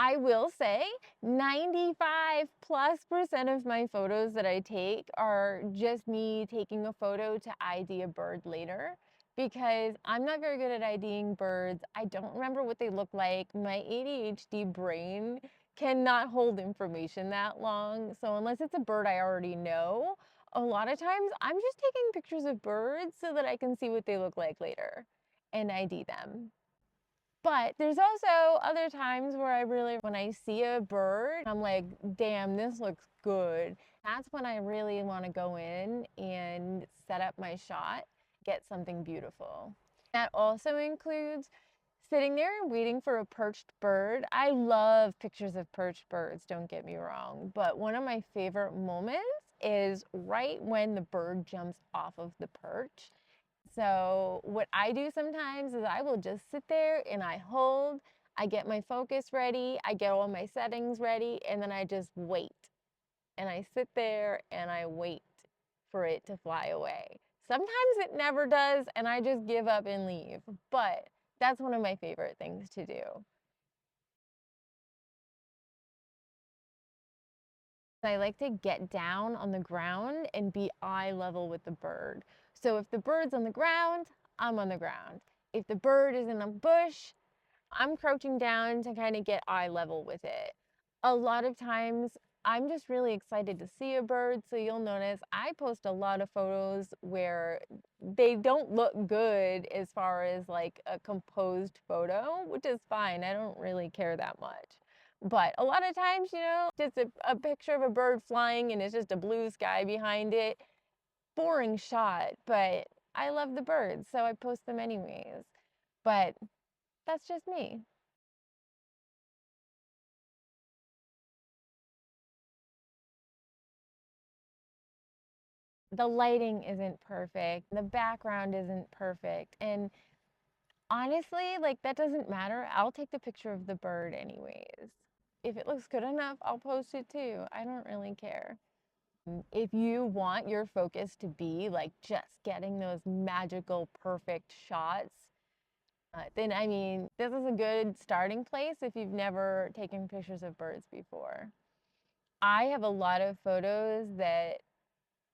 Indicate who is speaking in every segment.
Speaker 1: I will say 95+% of my photos that I take are just me taking a photo to ID a bird later because I'm not very good at IDing birds. I don't remember what they look like. My ADHD brain cannot hold information that long. So unless it's a bird I already know, a lot of times I'm just taking pictures of birds so that I can see what they look like later and ID them. But there's also other times where when I see a bird, I'm like, damn, this looks good. That's when I really want to go in and set up my shot, get something beautiful. That also includes sitting there and waiting for a perched bird. I love pictures of perched birds, don't get me wrong, but one of my favorite moments is right when the bird jumps off of the perch. So what I do sometimes is I will just sit there and I get my focus ready, I get all my settings ready, and then I just wait. And I sit there and I wait for it to fly away. Sometimes it never does, and I just give up and leave. But that's one of my favorite things to do. I like to get down on the ground and be eye level with the bird. So if the bird's on the ground, I'm on the ground. If the bird is in a bush, I'm crouching down to kind of get eye level with it. A lot of times, I'm just really excited to see a bird. So you'll notice I post a lot of photos where they don't look good as far as like a composed photo, which is fine. I don't really care that much. But a lot of times, just a picture of a bird flying and it's just a blue sky behind it. Boring shot, but I love the birds, so I post them anyways. But that's just me. The lighting isn't perfect, the background isn't perfect, and honestly, like that doesn't matter. I'll take the picture of the bird anyways. If it looks good enough, I'll post it too. I don't really care. If you want your focus to be like just getting those magical, perfect shots, then I mean, this is a good starting place if you've never taken pictures of birds before. I have a lot of photos that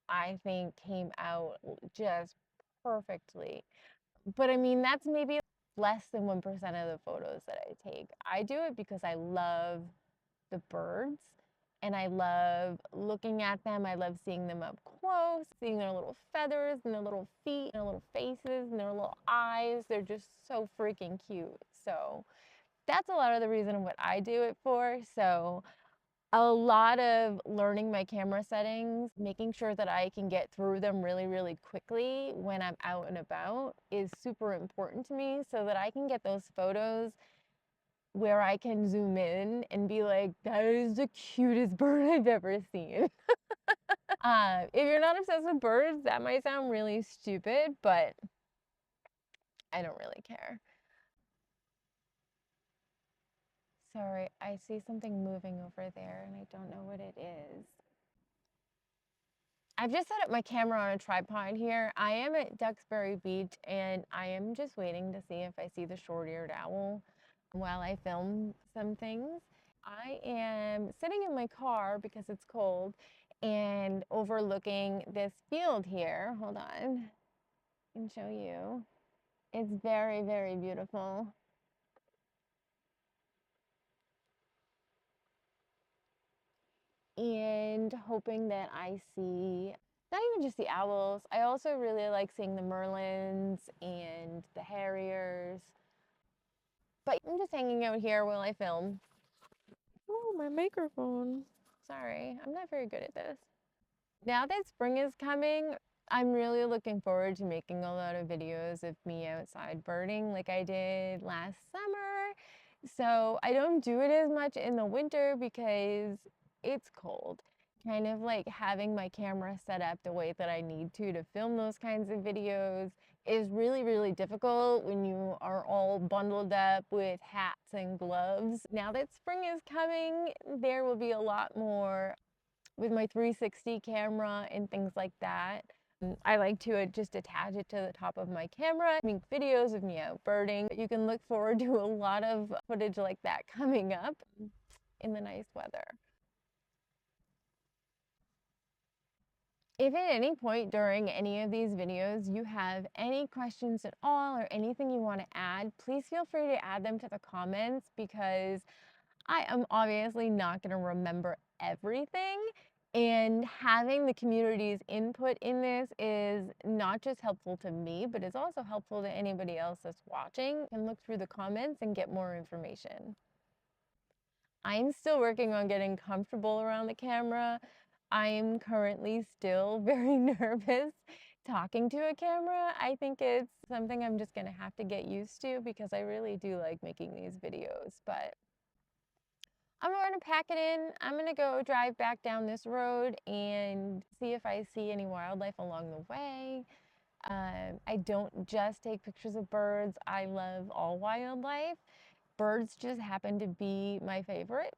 Speaker 1: I think came out just perfectly. But I mean, that's maybe less than 1% of the photos that I take. I do it because I love the birds and I love looking at them. I love seeing them up close, seeing their little feathers and their little feet and their little faces and their little eyes. They're just so freaking cute. So that's a lot of the reason what I do it for. So a lot of learning my camera settings, making sure that I can get through them really, really quickly when I'm out and about is super important to me so that I can get those photos where I can zoom in and be like, that is the cutest bird I've ever seen. If you're not obsessed with birds, that might sound really stupid, but I don't really care. Sorry, I see something moving over there and I don't know what it is. I've just set up my camera on a tripod here. I am at Duxbury Beach and I am just waiting to see if I see the short-eared owl while I film some things. I am sitting in my car because it's cold and overlooking this field here. Hold on, I can show you. It's very, very beautiful. And hoping that I see not even just the owls. I also really like seeing the merlins and the harriers. But I'm just hanging out here while I film. Oh, my microphone. Sorry, I'm not very good at this. Now that spring is coming, I'm really looking forward to making a lot of videos of me outside birding like I did last summer. So I don't do it as much in the winter because it's cold. Kind of like having my camera set up the way that I need to film those kinds of videos is really, really difficult when you are all bundled up with hats and gloves. Now that spring is coming, there will be a lot more with my 360 camera and things like that. I like to just attach it to the top of my camera, make videos of me out birding. You can look forward to a lot of footage like that coming up. in the nice weather. If at any point during any of these videos you have any questions at all or anything you want to add, please feel free to add them to the comments, because I am obviously not going to remember everything. And having the community's input in this is not just helpful to me, but it's also helpful to anybody else that's watching and look through the comments and get more information. I'm still working on getting comfortable around the camera. I am currently still very nervous talking to a camera. I think it's something I'm just going to have to get used to, because I really do like making these videos. But I'm going to pack it in. I'm going to go drive back down this road and see if I see any wildlife along the way. I don't just take pictures of birds. I love all wildlife. Birds just happen to be my favorite.